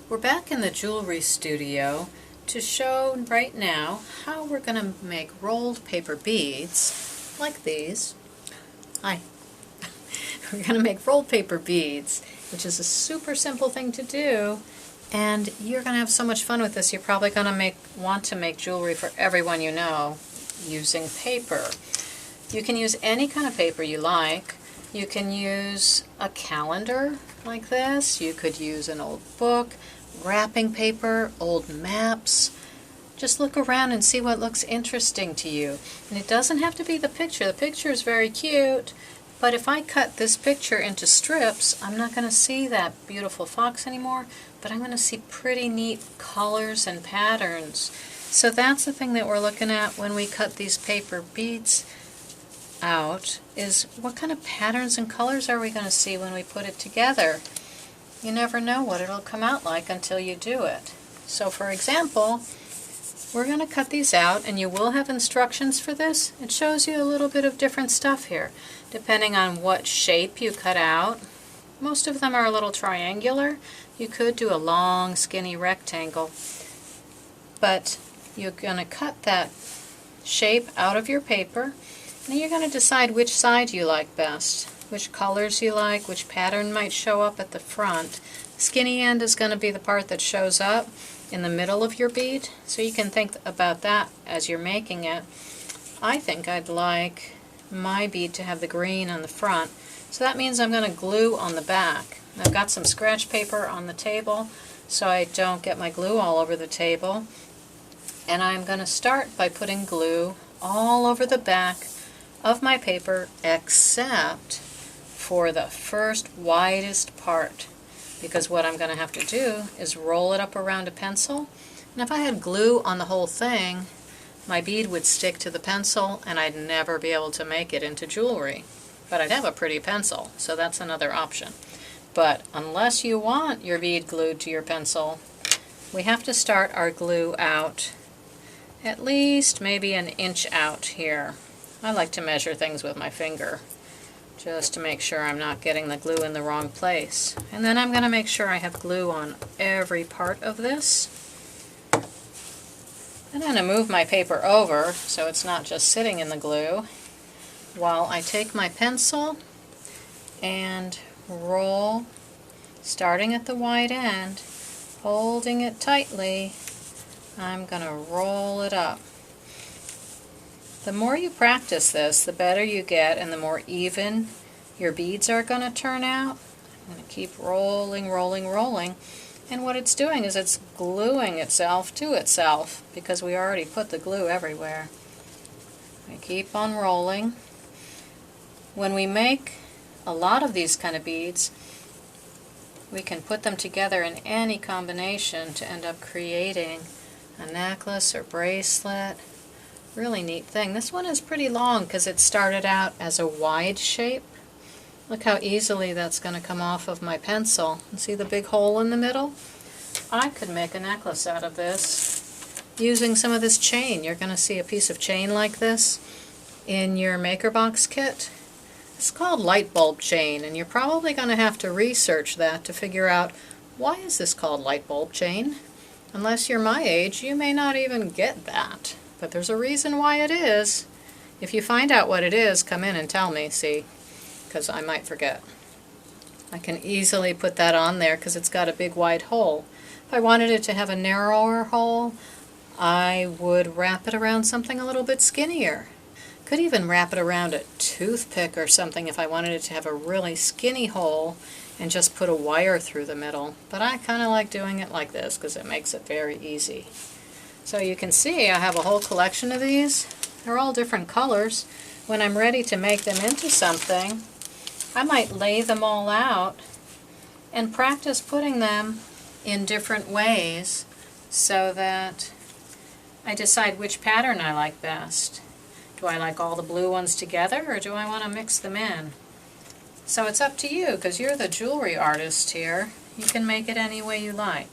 We're back in the jewelry studio to show right now how we're going to make rolled paper beads like these. Hi. We're going to make rolled paper beads, which is a super simple thing to do, and you're going to have so much fun with this. You're probably going to want to make jewelry for everyone you know using paper. You can use any kind of paper you like. You can use a calendar like this. You could use an old book, wrapping paper, old maps. Just look around and see what looks interesting to you. And it doesn't have to be the picture. The picture is very cute, but if I cut this picture into strips, I'm not going to see that beautiful fox anymore, but I'm going to see pretty neat colors and patterns. So that's the thing that we're looking at when we cut these paper beads out, is what kind of patterns and colors are we going to see when we put it together. You never know what it'll come out like until you do it. So for example, we're going to cut these out, and you will have instructions for this. It shows you a little bit of different stuff here depending on what shape you cut out. Most of them are a little triangular. You could do a long skinny rectangle, but you're going to cut that shape out of your paper. Now you're going to decide which side you like best, which colors you like, which pattern might show up at the front. The skinny end is going to be the part that shows up in the middle of your bead, so you can think about that as you're making it. I think I'd like my bead to have the green on the front, so that means I'm going to glue on the back. I've got some scratch paper on the table so I don't get my glue all over the table, and I'm going to start by putting glue all over the back of my paper except for the first widest part, because what I'm going to have to do is roll it up around a pencil, and if I had glue on the whole thing, my bead would stick to the pencil and I'd never be able to make it into jewelry. But I'd have a pretty pencil, so that's another option. But unless you want your bead glued to your pencil, we have to start our glue out at least maybe an inch out here. I like to measure things with my finger just to make sure I'm not getting the glue in the wrong place. And then I'm going to make sure I have glue on every part of this. I'm going to move my paper over so it's not just sitting in the glue while I take my pencil and roll, starting at the wide end, holding it tightly. I'm going to roll it up. The more you practice this, the better you get and the more even your beads are going to turn out. I'm going to keep rolling, rolling, rolling. And what it's doing is it's gluing itself to itself because we already put the glue everywhere. I keep on rolling. When we make a lot of these kind of beads, we can put them together in any combination to end up creating a necklace or bracelet. Really neat thing. This one is pretty long because it started out as a wide shape. Look how easily that's going to come off of my pencil. And see the big hole in the middle? I could make a necklace out of this using some of this chain. You're going to see a piece of chain like this in your MakerBox kit. It's called light bulb chain, and you're probably going to have to research that to figure out why is this called light bulb chain. Unless you're my age, you may not even get that. But there's a reason why it is. If you find out what it is, come in and tell me, see, because I might forget. I can easily put that on there because it's got a big wide hole. If I wanted it to have a narrower hole, I would wrap it around something a little bit skinnier. Could even wrap it around a toothpick or something if I wanted it to have a really skinny hole and just put a wire through the middle. But I kind of like doing it like this because it makes it very easy. So you can see I have a whole collection of these. They're all different colors. When I'm ready to make them into something, I might lay them all out and practice putting them in different ways so that I decide which pattern I like best. Do I like all the blue ones together, or do I want to mix them in? So it's up to you, because you're the jewelry artist here. You can make it any way you like.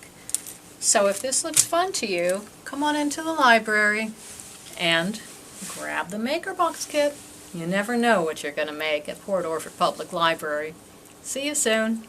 So if this looks fun to you, come on into the library and grab the MakerBox Kit. You never know what you're going to make at Port Orford Public Library. See you soon.